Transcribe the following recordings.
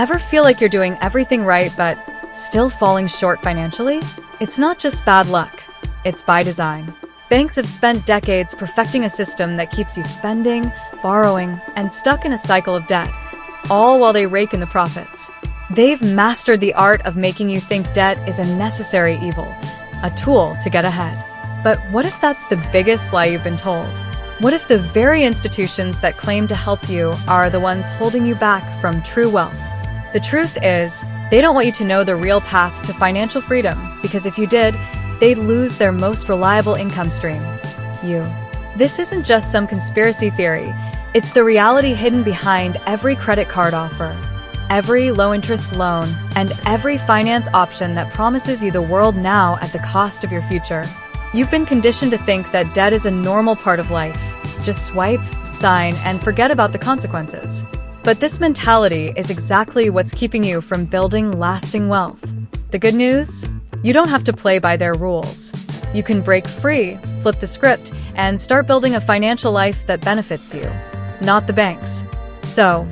Ever feel like you're doing everything right but still falling short financially? It's not just bad luck, it's by design. Banks have spent decades perfecting a system that keeps you spending, borrowing, and stuck in a cycle of debt, all while they rake in the profits. They've mastered the art of making you think debt is a necessary evil, a tool to get ahead. But what if that's the biggest lie you've been told? What if the very institutions that claim to help you are the ones holding you back from true wealth? The truth is, they don't want you to know the real path to financial freedom, because if you did, they'd lose their most reliable income stream, you. This isn't just some conspiracy theory. It's the reality hidden behind every credit card offer, every low-interest loan, and every finance option that promises you the world now at the cost of your future. You've been conditioned to think that debt is a normal part of life. Just swipe, sign, and forget about the consequences. But this mentality is exactly what's keeping you from building lasting wealth. The good news? You don't have to play by their rules. You can break free, flip the script, and start building a financial life that benefits you, not the banks. So,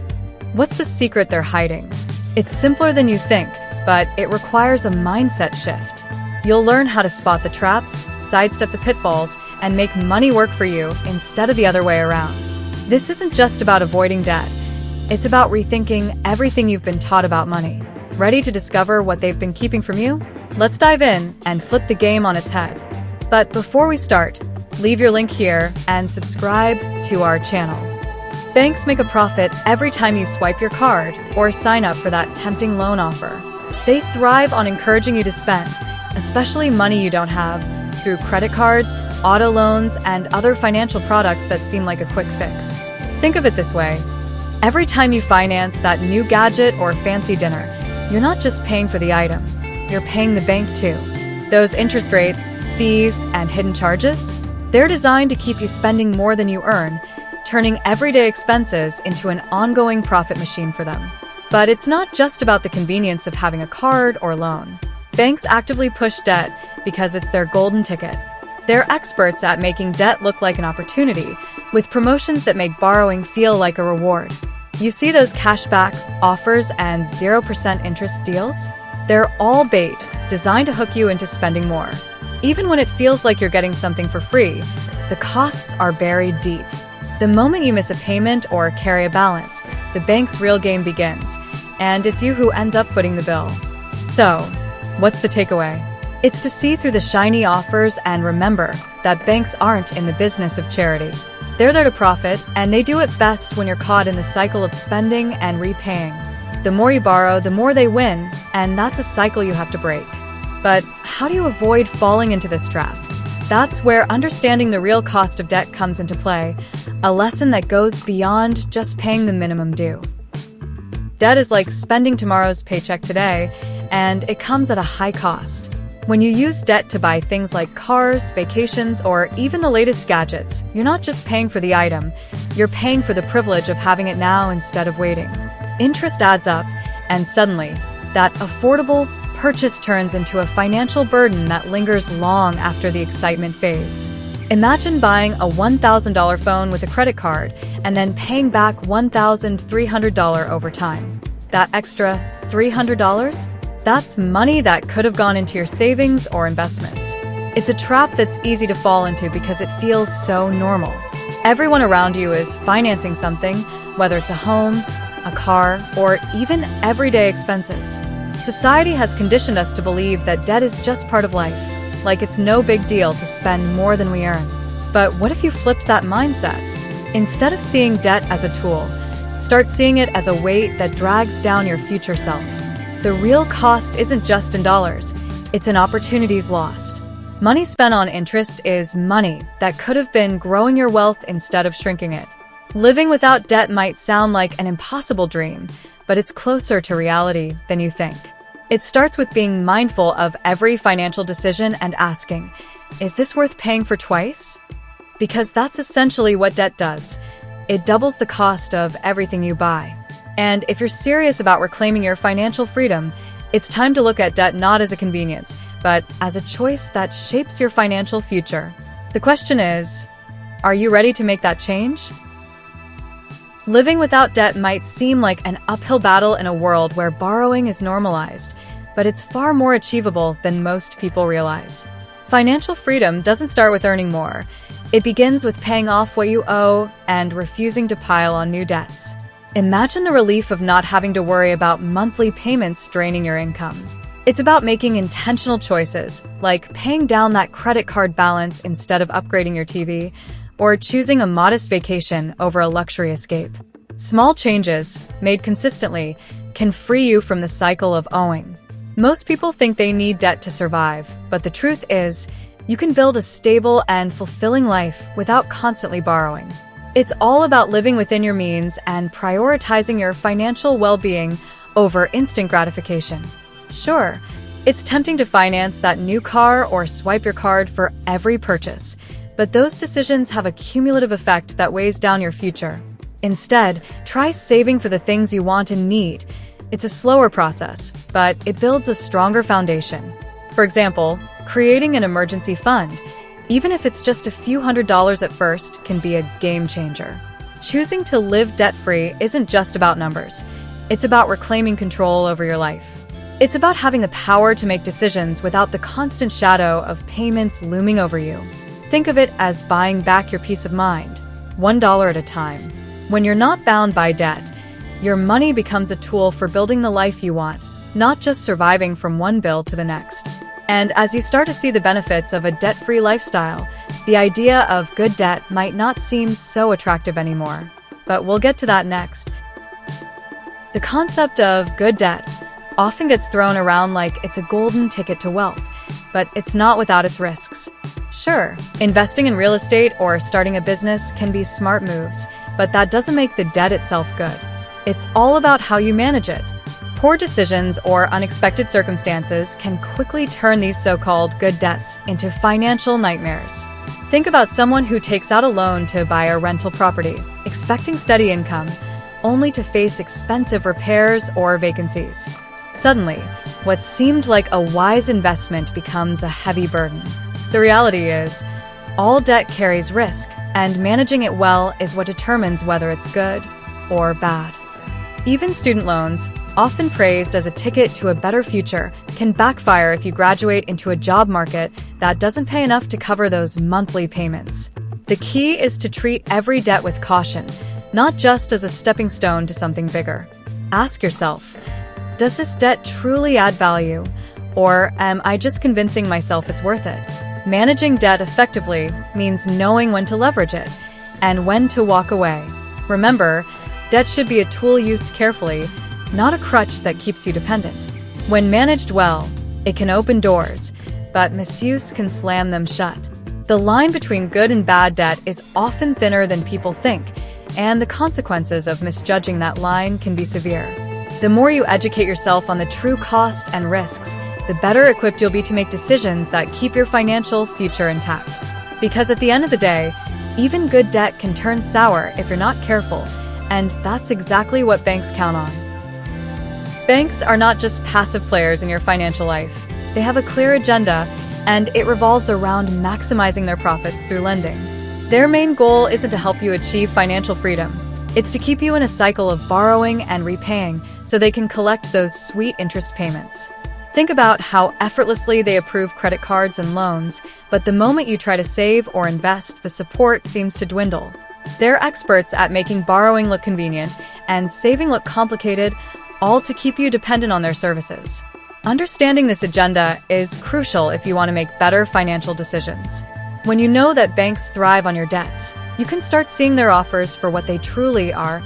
what's the secret they're hiding? It's simpler than you think, but it requires a mindset shift. You'll learn how to spot the traps, sidestep the pitfalls, and make money work for you instead of the other way around. This isn't just about avoiding debt. It's about rethinking everything you've been taught about money. Ready to discover what they've been keeping from you? Let's dive in and flip the game on its head. But before we start, leave your link here and subscribe to our channel. Banks make a profit every time you swipe your card or sign up for that tempting loan offer. They thrive on encouraging you to spend, especially money you don't have, through credit cards, auto loans, and other financial products that seem like a quick fix. Think of it this way. Every time you finance that new gadget or fancy dinner, you're not just paying for the item, you're paying the bank too. Those interest rates, fees, and hidden charges, they're designed to keep you spending more than you earn, turning everyday expenses into an ongoing profit machine for them. But it's not just about the convenience of having a card or loan. Banks actively push debt because it's their golden ticket. They're experts at making debt look like an opportunity, with promotions that make borrowing feel like a reward. You see those cashback offers and 0% interest deals? They're all bait, designed to hook you into spending more. Even when it feels like you're getting something for free, the costs are buried deep. The moment you miss a payment or carry a balance, the bank's real game begins, and it's you who ends up footing the bill. So, what's the takeaway? It's to see through the shiny offers and remember that banks aren't in the business of charity. They're there to profit, and they do it best when you're caught in the cycle of spending and repaying. The more you borrow, the more they win, and that's a cycle you have to break. But how do you avoid falling into this trap? That's where understanding the real cost of debt comes into play, a lesson that goes beyond just paying the minimum due. Debt is like spending tomorrow's paycheck today, and it comes at a high cost. When you use debt to buy things like cars, vacations, or even the latest gadgets, you're not just paying for the item, you're paying for the privilege of having it now instead of waiting. Interest adds up, and suddenly, that affordable purchase turns into a financial burden that lingers long after the excitement fades. Imagine buying a $1,000 phone with a credit card and then paying back $1,300 over time. That extra $300? That's money that could have gone into your savings or investments. It's a trap that's easy to fall into because it feels so normal. Everyone around you is financing something, whether it's a home, a car, or even everyday expenses. Society has conditioned us to believe that debt is just part of life, like it's no big deal to spend more than we earn. But what if you flipped that mindset? Instead of seeing debt as a tool, start seeing it as a weight that drags down your future self. The real cost isn't just in dollars, it's in opportunities lost. Money spent on interest is money that could have been growing your wealth instead of shrinking it. Living without debt might sound like an impossible dream, but it's closer to reality than you think. It starts with being mindful of every financial decision and asking, is this worth paying for twice? Because that's essentially what debt does. It doubles the cost of everything you buy. And if you're serious about reclaiming your financial freedom, it's time to look at debt not as a convenience, but as a choice that shapes your financial future. The question is, are you ready to make that change? Living without debt might seem like an uphill battle in a world where borrowing is normalized, but it's far more achievable than most people realize. Financial freedom doesn't start with earning more. It begins with paying off what you owe and refusing to pile on new debts. Imagine the relief of not having to worry about monthly payments draining your income. It's about making intentional choices, like paying down that credit card balance instead of upgrading your TV, or choosing a modest vacation over a luxury escape. Small changes, made consistently, can free you from the cycle of owing. Most people think they need debt to survive, but the truth is, you can build a stable and fulfilling life without constantly borrowing. It's all about living within your means and prioritizing your financial well-being over instant gratification. Sure, it's tempting to finance that new car or swipe your card for every purchase, but those decisions have a cumulative effect that weighs down your future. Instead, try saving for the things you want and need. It's a slower process, but it builds a stronger foundation. For example, creating an emergency fund, even if it's just a few $100s at first, can be a game changer. Choosing to live debt-free isn't just about numbers. It's about reclaiming control over your life. It's about having the power to make decisions without the constant shadow of payments looming over you. Think of it as buying back your peace of mind, $1 at a time. When you're not bound by debt, your money becomes a tool for building the life you want, not just surviving from one bill to the next. And as you start to see the benefits of a debt-free lifestyle, the idea of good debt might not seem so attractive anymore. But we'll get to that next. The concept of good debt often gets thrown around like it's a golden ticket to wealth, but it's not without its risks. Sure, investing in real estate or starting a business can be smart moves, but that doesn't make the debt itself good. It's all about how you manage it. Poor decisions or unexpected circumstances can quickly turn these so-called good debts into financial nightmares. Think about someone who takes out a loan to buy a rental property, expecting steady income, only to face expensive repairs or vacancies. Suddenly, what seemed like a wise investment becomes a heavy burden. The reality is, all debt carries risk, and managing it well is what determines whether it's good or bad. Even student loans, often praised as a ticket to a better future, can backfire if you graduate into a job market that doesn't pay enough to cover those monthly payments. The key is to treat every debt with caution, not just as a stepping stone to something bigger. Ask yourself, does this debt truly add value, or am I just convincing myself it's worth it? Managing debt effectively means knowing when to leverage it and when to walk away. Remember, debt should be a tool used carefully, not a crutch that keeps you dependent. When managed well, it can open doors, but misuse can slam them shut. The line between good and bad debt is often thinner than people think, and the consequences of misjudging that line can be severe. The more you educate yourself on the true cost and risks, the better equipped you'll be to make decisions that keep your financial future intact. Because at the end of the day, even good debt can turn sour if you're not careful, and that's exactly what banks count on. Banks are not just passive players in your financial life. They have a clear agenda, and it revolves around maximizing their profits through lending. Their main goal isn't to help you achieve financial freedom. It's to keep you in a cycle of borrowing and repaying so they can collect those sweet interest payments. Think about how effortlessly they approve credit cards and loans, but the moment you try to save or invest, the support seems to dwindle. They're experts at making borrowing look convenient and saving look complicated, all to keep you dependent on their services. Understanding this agenda is crucial if you want to make better financial decisions. When you know that banks thrive on your debts, you can start seeing their offers for what they truly are,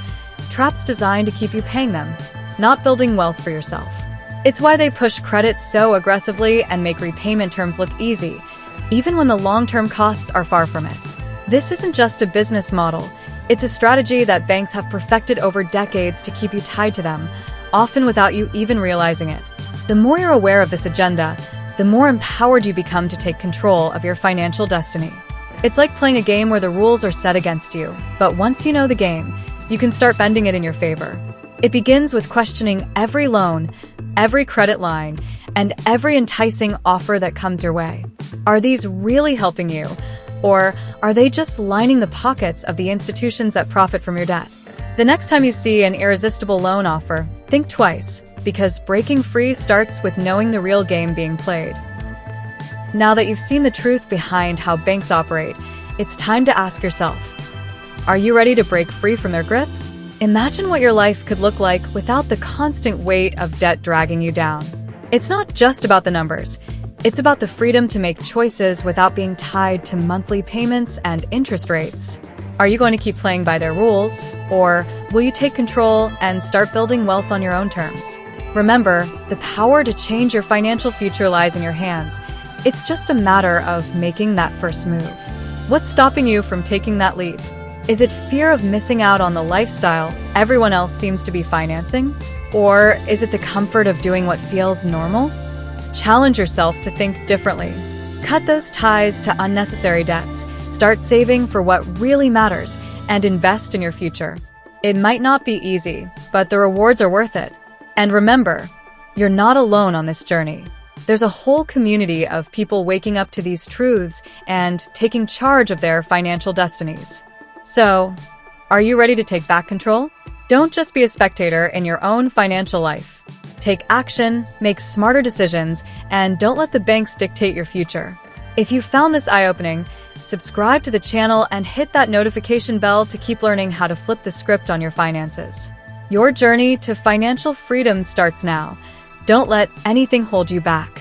traps designed to keep you paying them, not building wealth for yourself. It's why they push credit so aggressively and make repayment terms look easy, even when the long-term costs are far from it. This isn't just a business model, it's a strategy that banks have perfected over decades to keep you tied to them, often without you even realizing it. The more you're aware of this agenda, the more empowered you become to take control of your financial destiny. It's like playing a game where the rules are set against you, but once you know the game, you can start bending it in your favor. It begins with questioning every loan, every credit line, and every enticing offer that comes your way. Are these really helping you? Or are they just lining the pockets of the institutions that profit from your debt? The next time you see an irresistible loan offer, think twice, because breaking free starts with knowing the real game being played. Now that you've seen the truth behind how banks operate, it's time to ask yourself, are you ready to break free from their grip? Imagine what your life could look like without the constant weight of debt dragging you down. It's not just about the numbers. It's about the freedom to make choices without being tied to monthly payments and interest rates. Are you going to keep playing by their rules, or will you take control and start building wealth on your own terms? Remember, the power to change your financial future lies in your hands. It's just a matter of making that first move. What's stopping you from taking that leap? Is it fear of missing out on the lifestyle everyone else seems to be financing? Or is it the comfort of doing what feels normal? Challenge yourself to think differently. Cut those ties to unnecessary debts, start saving for what really matters, and invest in your future. It might not be easy, but the rewards are worth it. And remember, you're not alone on this journey. There's a whole community of people waking up to these truths and taking charge of their financial destinies. So, are you ready to take back control? Don't just be a spectator in your own financial life. Take action, make smarter decisions, and don't let the banks dictate your future. If you found this eye-opening, subscribe to the channel and hit that notification bell to keep learning how to flip the script on your finances. Your journey to financial freedom starts now. Don't let anything hold you back.